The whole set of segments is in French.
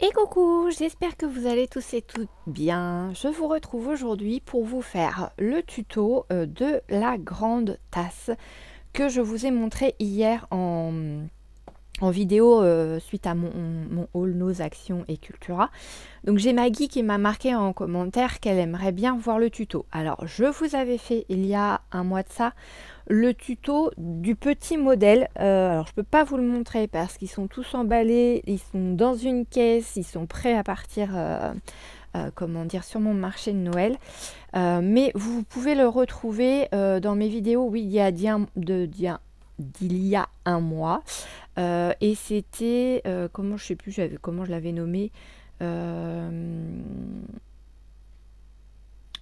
Et coucou, j'espère que vous allez tous et toutes bien. Je vous retrouve aujourd'hui pour vous faire le tuto de la grande tasse que je vous ai montré hier en vidéo suite à mon haul Nos Actions et Cultura. Donc j'ai Maggie qui m'a marqué en commentaire qu'elle aimerait bien voir le tuto. Alors je vous avais fait il y a un mois de ça le tuto du petit modèle. Alors je peux pas vous le montrer parce qu'ils sont tous emballés, ils sont dans une caisse, ils sont prêts à partir comment dire, sur mon marché de Noël. Mais vous pouvez le retrouver dans mes vidéos, oui, d'il y a un mois. Et c'était, comment je sais plus, comment je l'avais nommé,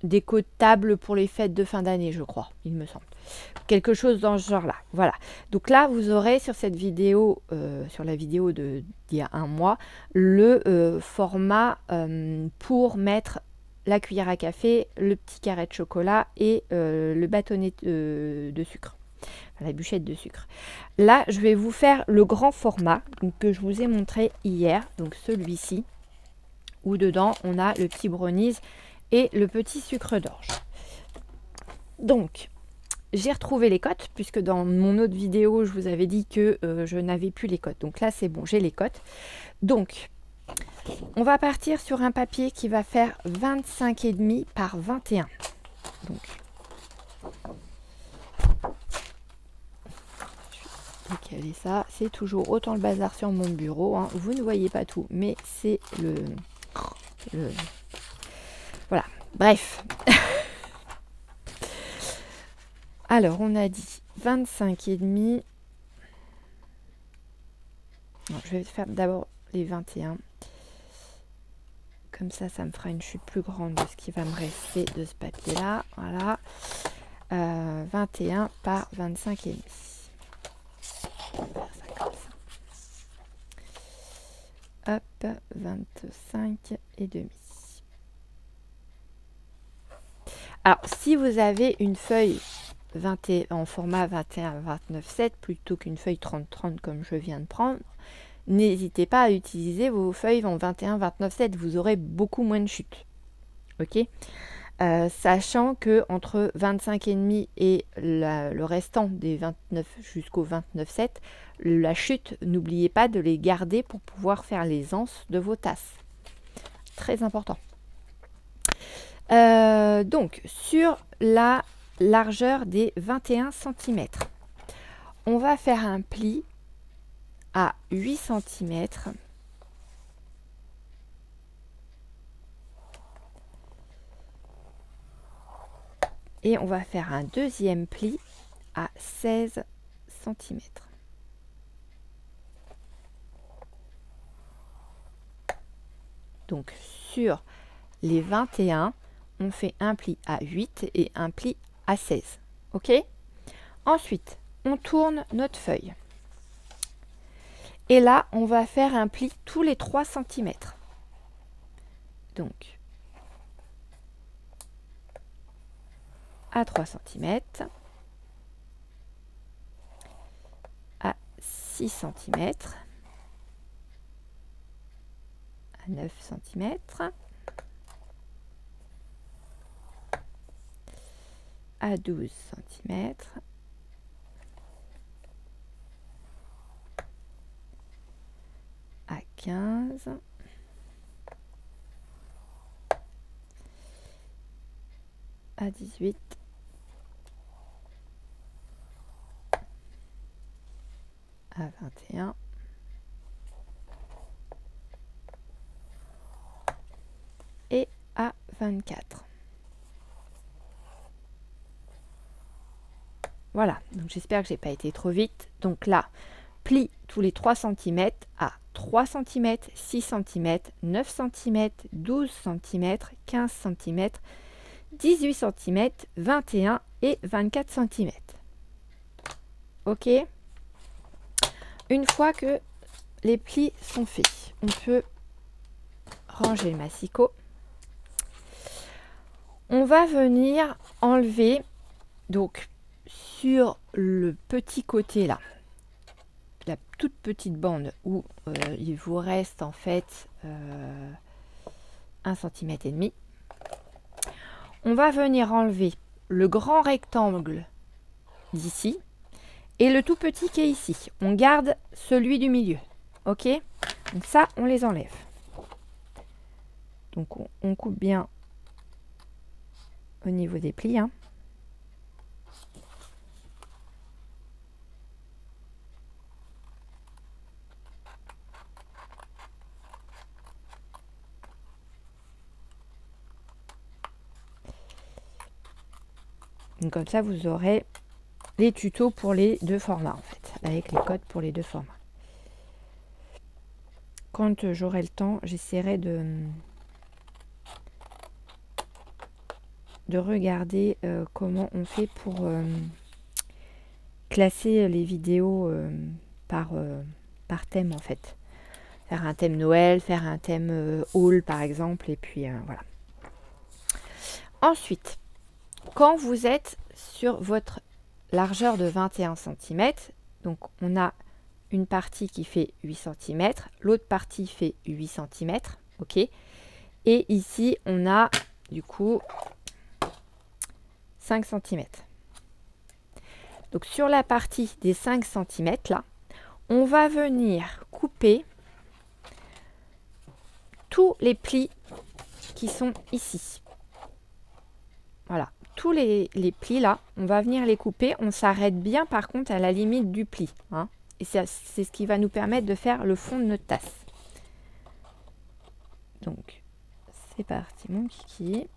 déco de table pour les fêtes de fin d'année, je crois, il me semble. Quelque chose dans ce genre-là. Voilà. Donc là, vous aurez sur cette vidéo, sur la vidéo d'il y a un mois, le format pour mettre la cuillère à café, le petit carré de chocolat et le bâtonnet de sucre. Enfin, la bûchette de sucre. Là, je vais vous faire le grand format donc, que je vous ai montré hier, donc celui-ci, où dedans on a le petit brownies et le petit sucre d'orge. Donc, j'ai retrouvé les cotes, puisque dans mon autre vidéo, je vous avais dit que je n'avais plus les cotes. Donc là, c'est bon, j'ai les cotes. Donc, on va partir sur un papier qui va faire 25,5 par 21. Donc, je vais décaler ça. C'est toujours autant le bazar sur mon bureau. Hein. Vous ne voyez pas tout, mais c'est le... Voilà, bref. Alors, on a dit 25,5. Je vais faire d'abord les 21. Comme ça me fera une chute plus grande de ce qui va me rester de ce papier-là. Voilà. 21 par 25,5. On va faire ça comme ça. Hop, 25,5. Alors, si vous avez une feuille en format 21-29-7 plutôt qu'une feuille 30-30 comme je viens de prendre, n'hésitez pas à utiliser vos feuilles en 21-29-7, vous aurez beaucoup moins de chutes. Ok, sachant que entre 25,5 et le restant des 29 jusqu'au 29,7, la chute, n'oubliez pas de les garder pour pouvoir faire les anses de vos tasses. Très important. Donc, sur la largeur des 21 cm, on va faire un pli à 8 cm. Et on va faire un deuxième pli à 16 cm. Donc sur les 21, on fait un pli à 8 et un pli à 16. Ok? Ensuite, on tourne notre feuille. Et là, on va faire un pli tous les 3 cm. Donc, à 3 cm, à 6 cm, à 9 cm, à 12 cm, à 15, à 18, à 21 et à 24. Voilà, donc j'espère que j'ai pas été trop vite. Donc là, pli tous les 3 cm à 3 cm, 6 cm, 9 cm, 12 cm, 15 cm, 18 cm, 21 et 24 cm. Ok? Une fois que les plis sont faits, on peut ranger le massicot. On va venir enlever, donc sur le petit côté là, la toute petite bande où il vous reste en fait 1,5 cm. On va venir enlever le grand rectangle d'ici et le tout petit qui est ici. On garde celui du milieu. Ok? Donc ça, on les enlève. Donc on coupe bien au niveau des plis. Hein. Donc comme ça, vous aurez les tutos pour les deux formats en fait, avec les codes pour les deux formats. Quand j'aurai le temps, j'essaierai de regarder comment on fait pour classer les vidéos par thème en fait. Faire un thème Noël, faire un thème haul par exemple, et puis voilà. Ensuite, quand vous êtes sur votre largeur de 21 cm, donc on a une partie qui fait 8 cm, l'autre partie fait 8 cm, ok. Et ici, on a du coup 5 cm. Donc sur la partie des 5 cm là, on va venir couper tous les plis qui sont ici. Voilà, tous les plis là, on va venir les couper. On s'arrête bien par contre à la limite du pli. Hein, et c'est ce qui va nous permettre de faire le fond de notre tasse. Donc, c'est parti mon kiki.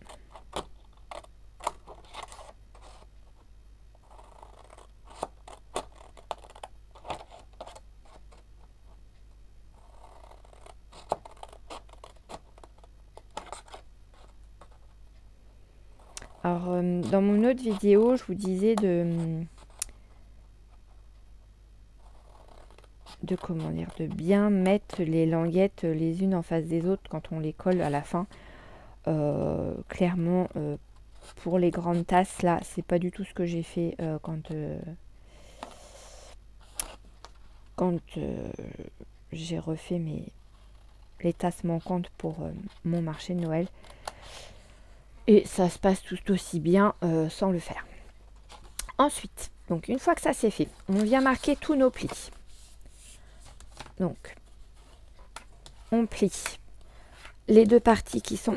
Alors, dans mon autre vidéo, je vous disais de comment dire, de bien mettre les languettes les unes en face des autres quand on les colle à la fin. Clairement, pour les grandes tasses, là, c'est pas du tout ce que j'ai fait quand j'ai refait les tasses manquantes pour mon marché de Noël. Et ça se passe tout aussi bien sans le faire. Ensuite, donc une fois que ça c'est fait, on vient marquer tous nos plis. Donc, on plie les deux parties qui sont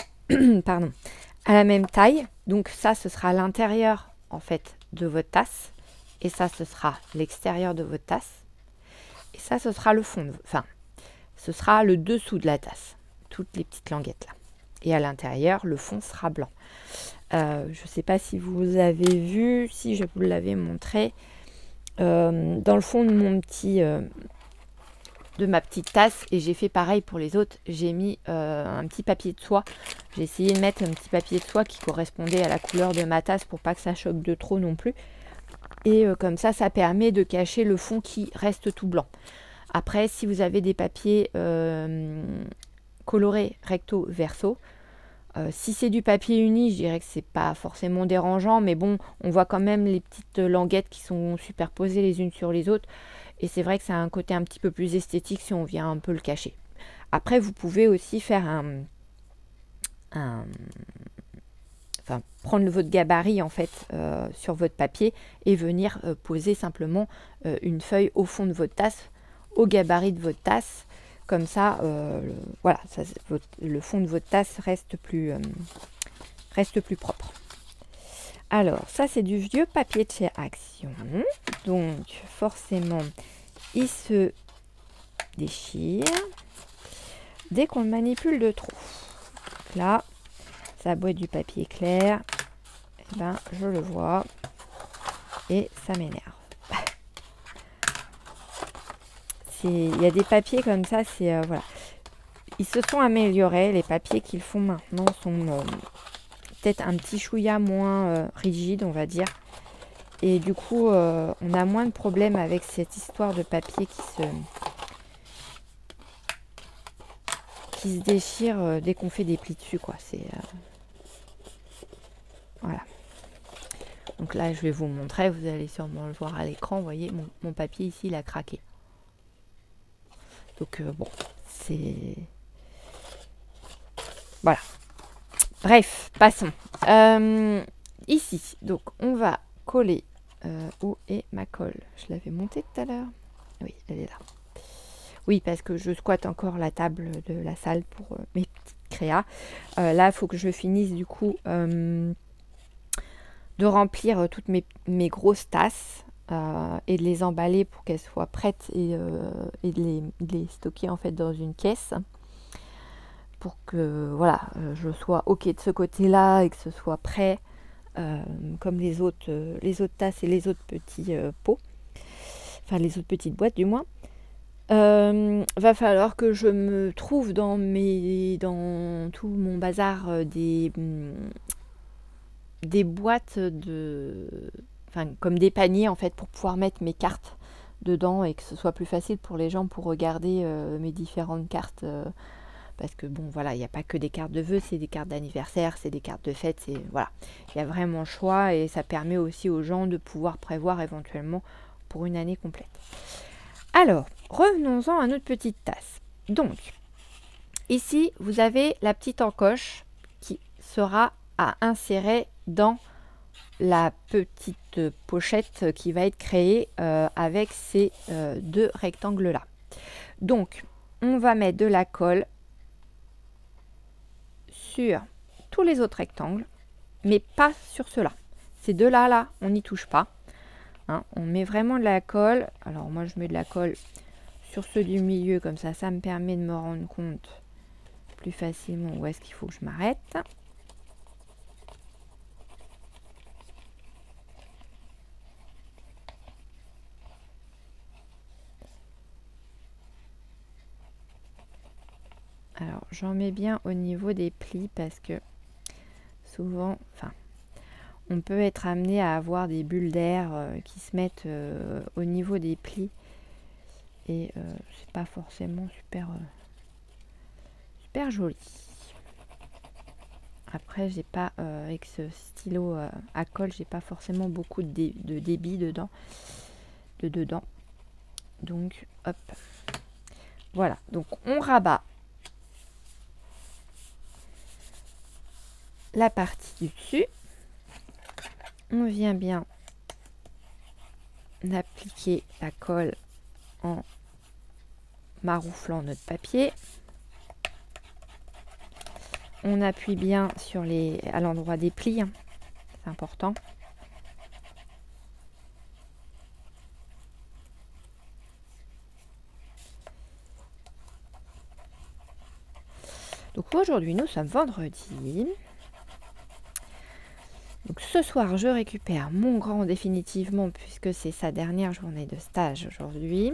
pardon, à la même taille. Donc ça, ce sera l'intérieur en fait de votre tasse. Et ça, ce sera l'extérieur de votre tasse. Et ça, ce sera le fond, enfin, ce sera le dessous de la tasse. Toutes les petites languettes là. Et à l'intérieur, le fond sera blanc. Je ne sais pas si vous avez vu, si je vous l'avais montré. Dans le fond de ma petite tasse, et j'ai fait pareil pour les autres, j'ai mis un petit papier de soie. J'ai essayé de mettre un petit papier de soie qui correspondait à la couleur de ma tasse pour pas que ça choque de trop non plus. Et comme ça, ça permet de cacher le fond qui reste tout blanc. Après, si vous avez des papiers colorés recto verso, si c'est du papier uni, je dirais que c'est pas forcément dérangeant, mais bon, on voit quand même les petites languettes qui sont superposées les unes sur les autres. Et c'est vrai que ça a un côté un petit peu plus esthétique si on vient un peu le cacher. Après, vous pouvez aussi faire enfin, prendre votre gabarit en fait sur votre papier et venir poser simplement une feuille au fond de votre tasse, au gabarit de votre tasse. Comme ça, voilà, le fond de votre tasse reste plus propre. Alors, ça c'est du vieux papier de chez Action. Donc, forcément, il se déchire dès qu'on le manipule de trop. Donc là, ça doit être du papier clair. Eh ben, je le vois et ça m'énerve. Il y a des papiers comme ça, c'est voilà. Ils se sont améliorés. Les papiers qu'ils font maintenant sont peut-être un petit chouïa moins rigides, on va dire. Et du coup, on a moins de problèmes avec cette histoire de papier qui se déchire dès qu'on fait des plis dessus, quoi. C'est voilà. Donc là, je vais vous montrer. Vous allez sûrement le voir à l'écran. Vous voyez, mon papier ici, il a craqué. Donc bon, c'est... Voilà. Bref, passons. Ici, donc on va coller. Où est ma colle? Je l'avais montée tout à l'heure. Oui, elle est là. Oui, parce que je squatte encore la table de la salle pour mes petites créas. Là, il faut que je finisse du coup de remplir toutes mes grosses tasses et de les emballer pour qu'elles soient prêtes et de les stocker en fait dans une caisse pour que voilà, je sois ok de ce côté-là et que ce soit prêt comme les autres tasses et les autres petits pots, enfin les autres petites boîtes du moins. Va falloir que je me trouve dans tout mon bazar des boîtes comme des paniers en fait pour pouvoir mettre mes cartes dedans et que ce soit plus facile pour les gens pour regarder mes différentes cartes parce que bon voilà, il n'y a pas que des cartes de vœux, c'est des cartes d'anniversaire, c'est des cartes de fête, c'est voilà, il y a vraiment le choix et ça permet aussi aux gens de pouvoir prévoir éventuellement pour une année complète. Alors, revenons-en à notre petite tasse. Donc, ici, vous avez la petite encoche qui sera à insérer dans la petite pochette qui va être créée avec ces deux rectangles-là. Donc, on va mettre de la colle sur tous les autres rectangles, mais pas sur ceux-là. Ces deux-là, là, on n'y touche pas. Hein, on met vraiment de la colle. Alors, moi, je mets de la colle sur ceux du milieu, comme ça, ça me permet de me rendre compte plus facilement où est-ce qu'il faut que je m'arrête. Alors, j'en mets bien au niveau des plis parce que souvent, on peut être amené à avoir des bulles d'air qui se mettent au niveau des plis et c'est pas forcément super joli. Après, j'ai pas avec ce stylo à colle, j'ai pas forcément beaucoup de débit dedans. Donc, hop. Voilà. Donc, on rabat la partie du dessus. On vient bien appliquer la colle en marouflant notre papier. On appuie bien sur à l'endroit des plis, hein. C'est important. Donc aujourd'hui, nous sommes vendredi. Donc ce soir, je récupère mon grand définitivement puisque c'est sa dernière journée de stage aujourd'hui.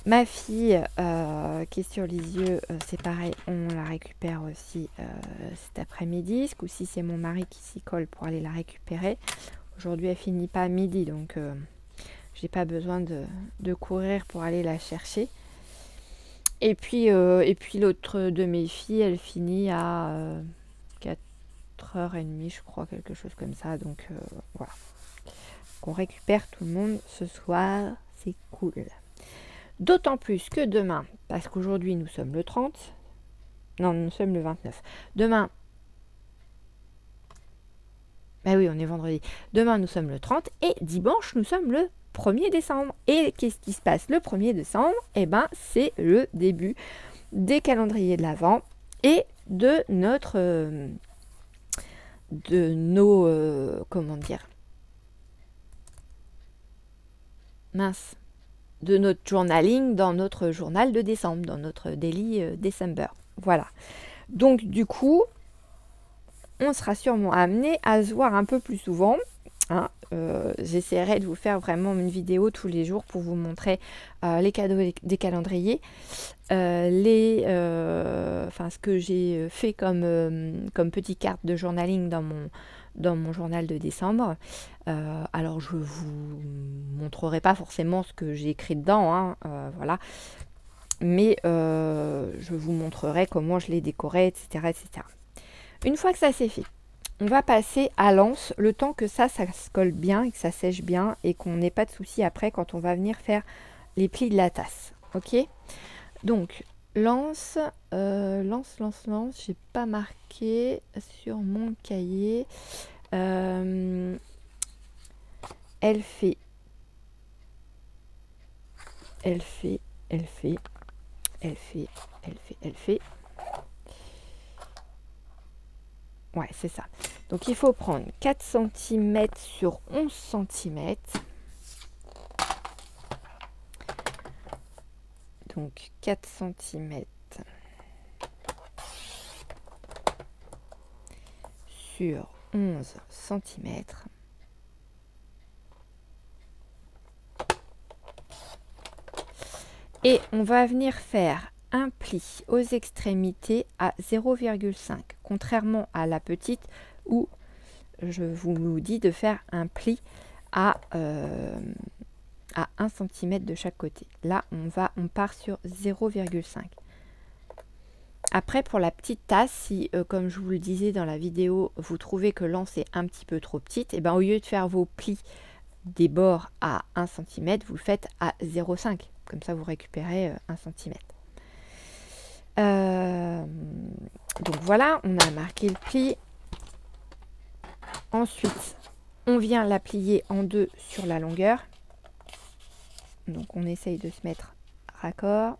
Ma fille qui est sur Lisieux, c'est pareil, on la récupère aussi cet après-midi. Ce coup-ci, c'est mon mari qui s'y colle pour aller la récupérer. Aujourd'hui, elle finit pas à midi, donc j'ai pas besoin de courir pour aller la chercher. Et puis l'autre de mes filles, elle finit à 4h30, je crois, quelque chose comme ça. Donc voilà. Qu'on récupère tout le monde ce soir, c'est cool. D'autant plus que demain, parce qu'aujourd'hui nous sommes le 30, non, nous sommes le 29. Demain, bah oui, on est vendredi. Demain nous sommes le 30 et dimanche nous sommes le 1er décembre. Et qu'est-ce qui se passe le 1er décembre? Eh ben, c'est le début des calendriers de l'Avent et de nos comment dire, mince, de notre journaling dans notre journal de décembre, dans notre daily December. Voilà. Donc du coup, on sera sûrement amené à se voir un peu plus souvent. Hein. J'essaierai de vous faire vraiment une vidéo tous les jours pour vous montrer les cadeaux des calendriers, ce que j'ai fait comme petite carte de journaling dans mon journal de décembre. Alors je vous montrerai pas forcément ce que j'ai écrit dedans, hein, voilà, mais je vous montrerai comment je l'ai décoré, etc., etc. Une fois que ça c'est fait, on va passer à l'anse le temps que ça se colle bien et que ça sèche bien et qu'on n'ait pas de soucis après quand on va venir faire les plis de la tasse. Ok, donc lance, j'ai pas marqué sur mon cahier. Elle fait. Ouais, c'est ça. Donc il faut prendre 4 cm sur 11 cm. Donc 4 cm sur 11 cm. Et on va venir faire un pli aux extrémités à 0,5. Contrairement à la petite où je vous dis de faire un pli à 1 cm de chaque côté. Là, on part sur 0,5. Après, pour la petite tasse, si, comme je vous le disais dans la vidéo, vous trouvez que l'anse est un petit peu trop petite, et ben, au lieu de faire vos plis des bords à 1 cm, vous le faites à 0,5. Comme ça, vous récupérez 1 cm. Donc voilà, on a marqué le pli. Ensuite, on vient la plier en deux sur la longueur. Donc on essaye de se mettre raccord.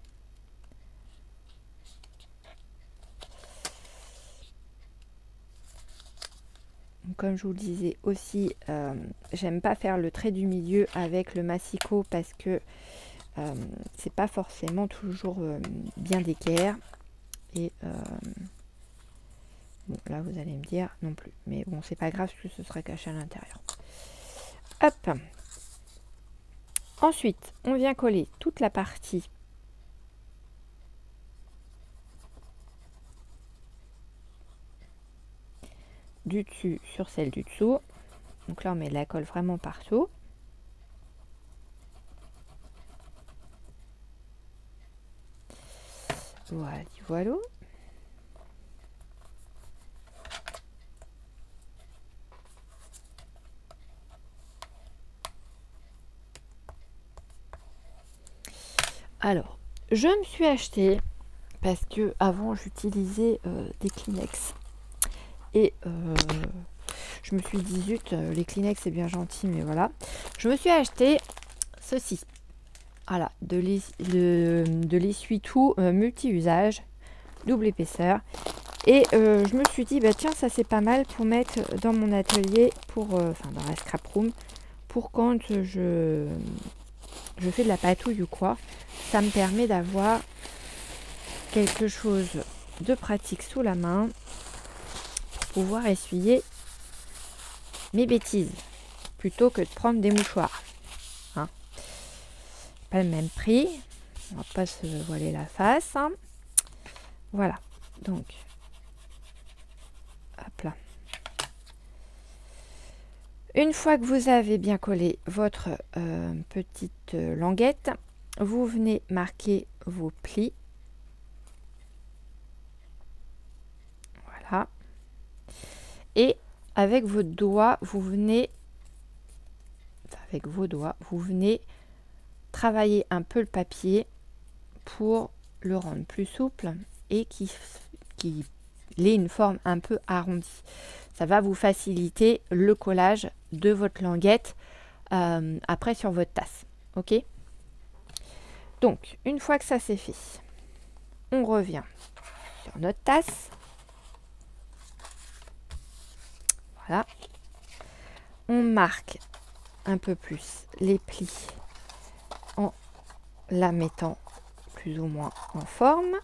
Comme je vous le disais aussi, j'aime pas faire le trait du milieu avec le massicot parce que c'est pas forcément toujours bien d'équerre. Et bon, là vous allez me dire non plus. Mais bon, c'est pas grave parce que ce sera caché à l'intérieur. Hop. Ensuite, on vient coller toute la partie du dessus sur celle du dessous. Donc là, on met de la colle vraiment partout. Voilà, voilà. Alors, je me suis acheté, parce que avant j'utilisais des Kleenex. Et je me suis dit, zut, les Kleenex c'est bien gentil, mais voilà. Je me suis acheté ceci. Voilà, de l'essuie-tout multi-usage, double épaisseur. Et je me suis dit, bah tiens, ça c'est pas mal pour mettre dans mon atelier, enfin dans la scrap room, pour quand je fais de la patouille ou quoi. Ça me permet d'avoir quelque chose de pratique sous la main pour pouvoir essuyer mes bêtises plutôt que de prendre des mouchoirs. Hein. Pas le même prix, on va pas se voiler la face. Hein. Voilà, donc hop là. Une fois que vous avez bien collé votre petite languette, vous venez marquer vos plis. Voilà. Et avec votre doigt, vous venez travailler un peu le papier pour le rendre plus souple et qu'il ait une forme un peu arrondie. Ça va vous faciliter le collage de votre languette après sur votre tasse. Ok? Donc, une fois que ça c'est fait, on revient sur notre tasse. Voilà. On marque un peu plus les plis en la mettant plus ou moins en forme.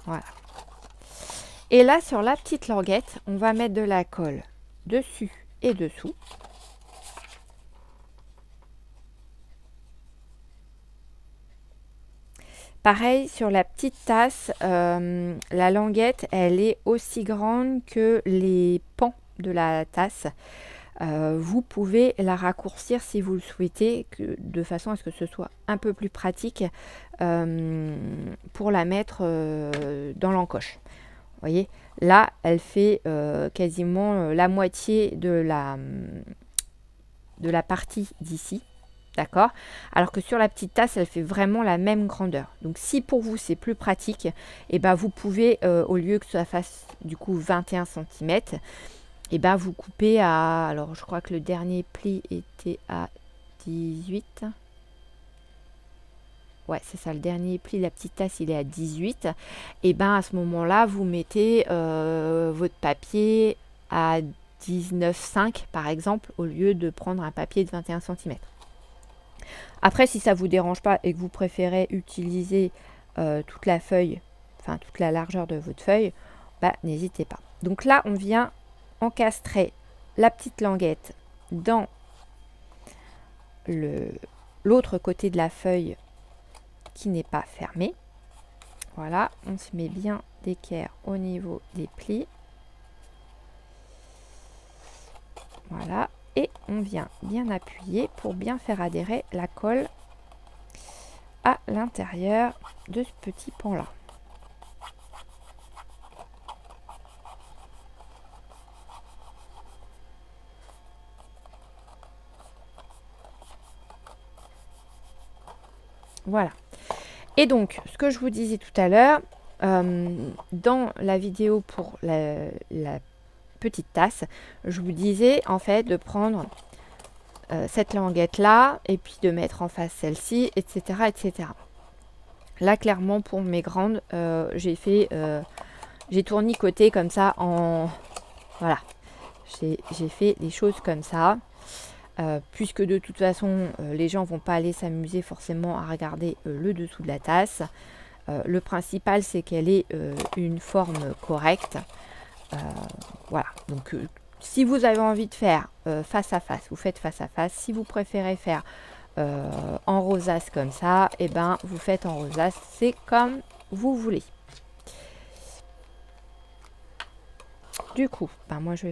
Voilà. Et là, sur la petite languette, on va mettre de la colle dessus et dessous. Pareil, sur la petite tasse, la languette, elle est aussi grande que les pans de la tasse. Vous pouvez la raccourcir si vous le souhaitez, de façon à ce que ce soit un peu plus pratique pour la mettre dans l'encoche. Vous voyez, là, elle fait quasiment la moitié de la partie d'ici. D'accord? Alors que sur la petite tasse, elle fait vraiment la même grandeur. Donc si pour vous c'est plus pratique, et ben vous pouvez, au lieu que ça fasse du coup 21 cm, et ben vous coupez à... Alors je crois que le dernier pli était à 18. Ouais, c'est ça, le dernier pli, la petite tasse, il est à 18. Et ben à ce moment-là, vous mettez votre papier à 19,5 par exemple, au lieu de prendre un papier de 21 cm. Après, si ça ne vous dérange pas et que vous préférez utiliser toute la feuille, enfin toute la largeur de votre feuille, bah, n'hésitez pas. Donc là, on vient encastrer la petite languette dans l'autre côté de la feuille qui n'est pas fermée. Voilà, on se met bien d'équerre au niveau des plis. Voilà. Et on vient bien appuyer pour bien faire adhérer la colle à l'intérieur de ce petit pan là. Voilà. Et donc, ce que je vous disais tout à l'heure, dans la vidéo pour la petite tasse, je vous disais en fait de prendre cette languette là et puis de mettre en face celle-ci, etc., etc. Là clairement pour mes grandes, j'ai tournicoté comme ça en... Voilà, j'ai fait des choses comme ça. Puisque de toute façon les gens vont pas aller s'amuser forcément à regarder le dessous de la tasse. Le principal c'est qu'elle ait une forme correcte. Voilà, donc si vous avez envie de faire face à face, vous faites face à face. Si vous préférez faire en rosace comme ça, et ben vous faites en rosace, c'est comme vous voulez. Du coup, ben moi je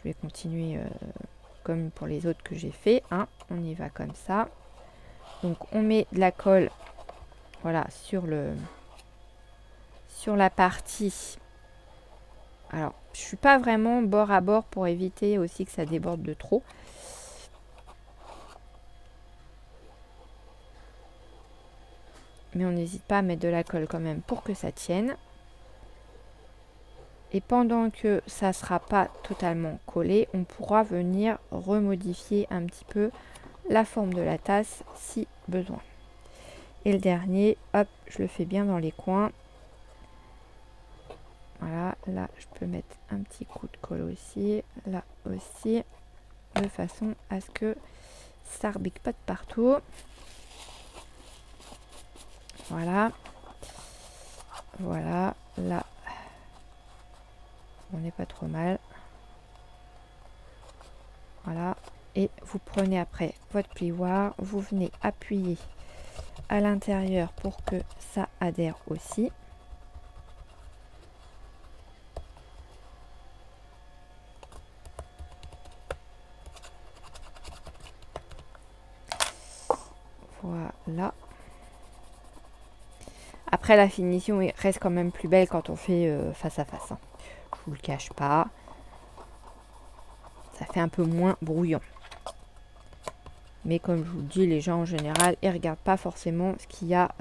vais continuer comme pour les autres que j'ai fait. Hein. On y va comme ça. Donc on met de la colle, voilà, sur la partie. Alors je suis pas vraiment bord à bord pour éviter aussi que ça déborde de trop. Mais on n'hésite pas à mettre de la colle quand même pour que ça tienne. Et pendant que ça ne sera pas totalement collé, on pourra venir remodifier un petit peu la forme de la tasse si besoin. Et le dernier, hop, je le fais bien dans les coins. Voilà, là je peux mettre un petit coup de colle aussi, là aussi, de façon à ce que ça rebique pas de partout. Voilà, voilà, là on n'est pas trop mal. Voilà, et vous prenez après votre plioir, vous venez appuyer à l'intérieur pour que ça adhère aussi. Voilà. Après la finition reste quand même plus belle quand on fait face à face. Hein. Je vous le cache pas. Ça fait un peu moins brouillon. Mais comme je vous le dis, les gens en général, ils regardent pas forcément ce qu'il y a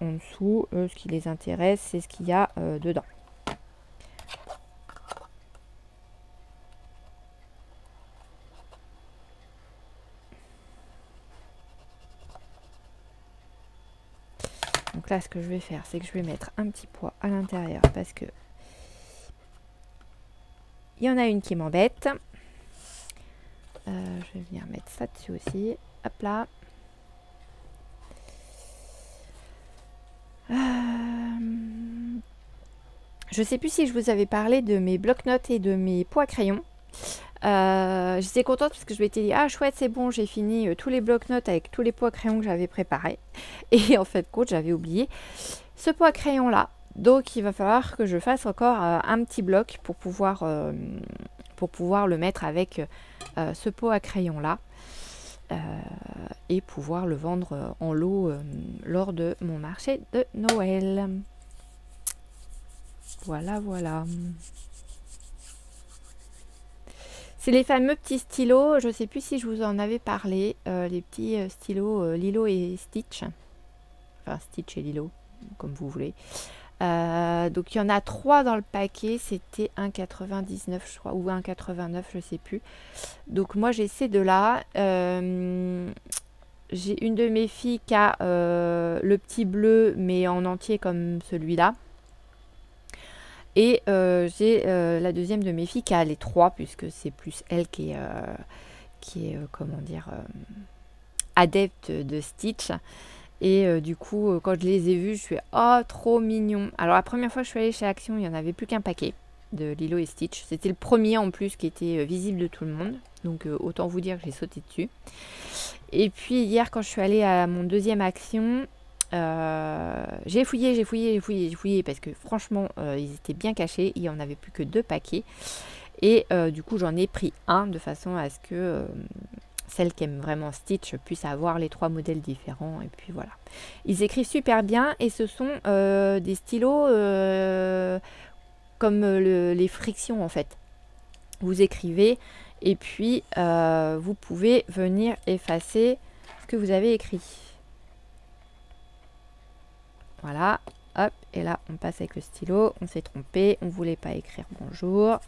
en dessous. Eux, ce qui les intéresse, c'est ce qu'il y a dedans. Donc là, ce que je vais faire, c'est que je vais mettre un petit poids à l'intérieur parce que il y en a une qui m'embête. Je vais venir mettre ça dessus aussi. Hop là. Je sais plus si je vous avais parlé de mes bloc-notes et de mes pots à crayon. J'étais contente parce que je m'étais dit, ah chouette, c'est bon, j'ai fini tous les bloc-notes avec tous les pots à crayon que j'avais préparés. Et en fait, j'avais oublié ce pot à crayon là. Donc il va falloir que je fasse encore un petit bloc pour pouvoir le mettre avec ce pot à crayon là. Et pouvoir le vendre en lot lors de mon marché de Noël. Voilà, voilà. C'est les fameux petits stylos, je ne sais plus si je vous en avais parlé, les petits stylos Lilo et Stitch. Enfin, Stitch et Lilo, comme vous voulez. Donc il y en a 3 dans le paquet, c'était 1,99 je crois, ou 1,89 je sais plus. Donc moi j'ai ces deux-là. J'ai une de mes filles qui a le petit bleu, mais en entier comme celui-là. Et j'ai la deuxième de mes filles qui a les 3, puisque c'est plus elle qui est comment dire, adepte de Stitch. Et du coup, quand je les ai vus, je suis oh, trop mignon. Alors la première fois que je suis allée chez Action, il n'y en avait plus qu'un paquet de Lilo et Stitch. C'était le premier en plus qui était visible de tout le monde. Donc autant vous dire que j'ai sauté dessus. Et puis hier, quand je suis allée à mon deuxième Action, j'ai fouillé parce que franchement, ils étaient bien cachés. Il n'y en avait plus que 2 paquets. Et du coup, j'en ai pris un de façon à ce que celle qui aime vraiment Stitch puisse avoir les 3 modèles différents. Et puis voilà. Ils écrivent super bien et ce sont des stylos comme les frictions en fait. Vous écrivez et puis vous pouvez venir effacer ce que vous avez écrit. Voilà, hop, et là on passe avec le stylo, on s'est trompé, on voulait pas écrire bonjour.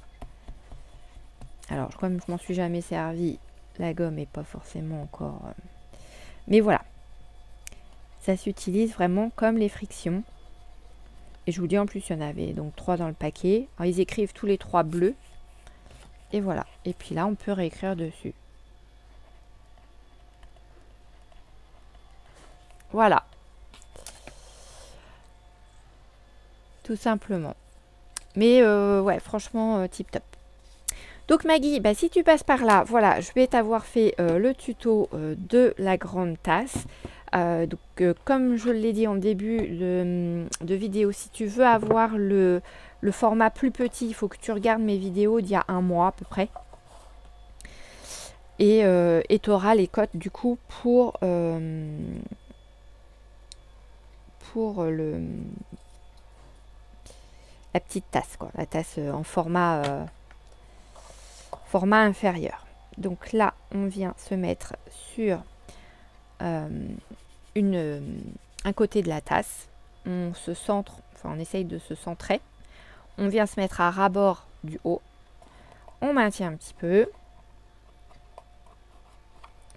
Alors comme je m'en suis jamais servi, la gomme est pas forcément encore... Mais voilà, ça s'utilise vraiment comme les frictions. Et je vous dis en plus il y en avait donc 3 dans le paquet. Alors ils écrivent tous les 3 bleus. Et voilà, et puis là on peut réécrire dessus. Voilà. Tout simplement. Mais ouais, franchement, tip top. Donc Maggie, bah, si tu passes par là, voilà, je vais t'avoir fait le tuto de la grande tasse. Donc comme je l'ai dit en début de vidéo, si tu veux avoir le format plus petit, il faut que tu regardes mes vidéos d'il y a un mois à peu près. Et tu auras les cotes du coup pour la petite tasse, quoi, la tasse en format inférieur. Donc là, on vient se mettre sur un côté de la tasse. On se centre, enfin on essaye de se centrer. On vient se mettre à ras-bord du haut. On maintient un petit peu.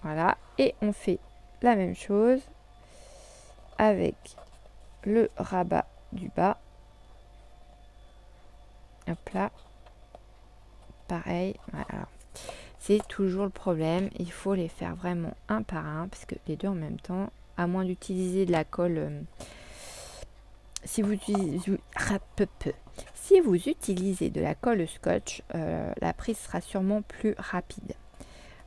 Voilà. Et on fait la même chose avec le rabat du bas. Hop là. Pareil. Voilà. C'est toujours le problème. Il faut les faire vraiment un par un. Parce que les deux en même temps, à moins d'utiliser de la colle... si vous utilisez de la colle scotch, la prise sera sûrement plus rapide.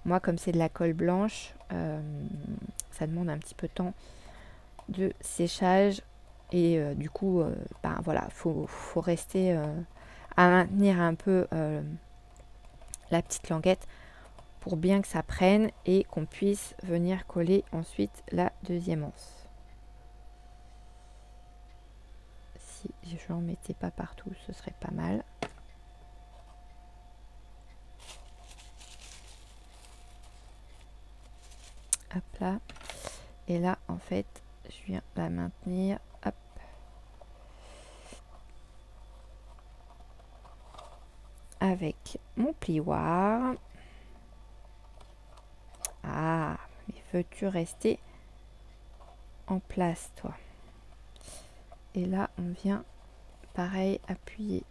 Moi, comme c'est de la colle blanche, ça demande un petit peu de temps de séchage. Et du coup, ben, voilà, faut rester à maintenir un peu la petite languette pour bien que ça prenne et qu'on puisse venir coller ensuite la deuxième anse. Si je n'en mettais pas partout, ce serait pas mal. Hop là. Et là, en fait, je viens la maintenir. Hop. Avec mon plioir. Ah, mais veux-tu rester en place, toi? Et là, on vient, pareil, appuyer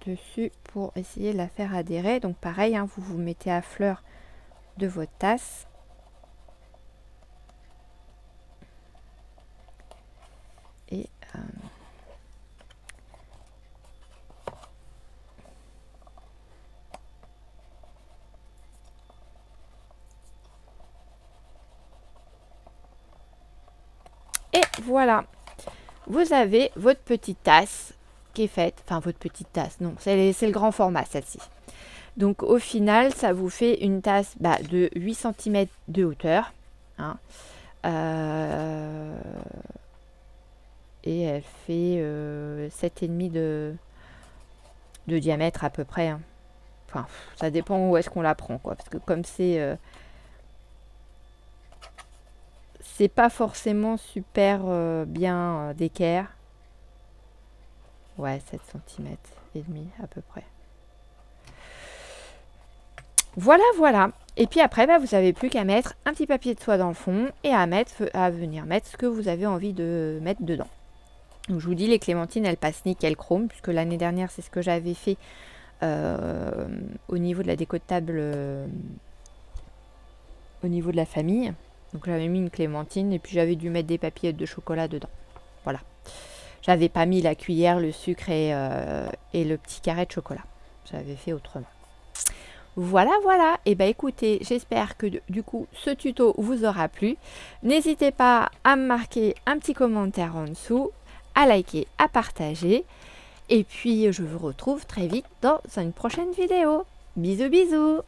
dessus pour essayer de la faire adhérer. Donc pareil, hein, vous vous mettez à fleur de votre tasse. Et voilà, vous avez votre petite tasse qui est faite. Enfin, votre petite tasse, non, c'est le grand format, celle-ci. Donc, au final, ça vous fait une tasse de 8 cm de hauteur. Hein. Et elle fait 7,5 de diamètre à peu près. Hein. Enfin, ça dépend où est-ce qu'on la prend, quoi. Parce que comme c'est pas forcément super bien d'équerre. Ouais, 7 cm et demi à peu près. Voilà, voilà. Et puis après, bah, vous n'avez plus qu'à mettre un petit papier de soie dans le fond et à venir mettre ce que vous avez envie de mettre dedans. Donc, je vous dis, les clémentines, elles passent nickel chrome, puisque l'année dernière, c'est ce que j'avais fait au niveau de la déco de table, au niveau de la famille. Donc, j'avais mis une clémentine et puis j'avais dû mettre des papillettes de chocolat dedans. Voilà. J'avais pas mis la cuillère, le sucre et le petit carré de chocolat. J'avais fait autrement. Voilà, voilà. Et bah écoutez, j'espère que du coup, ce tuto vous aura plu. N'hésitez pas à me marquer un petit commentaire en dessous, à liker, à partager. Et puis, je vous retrouve très vite dans une prochaine vidéo. Bisous, bisous!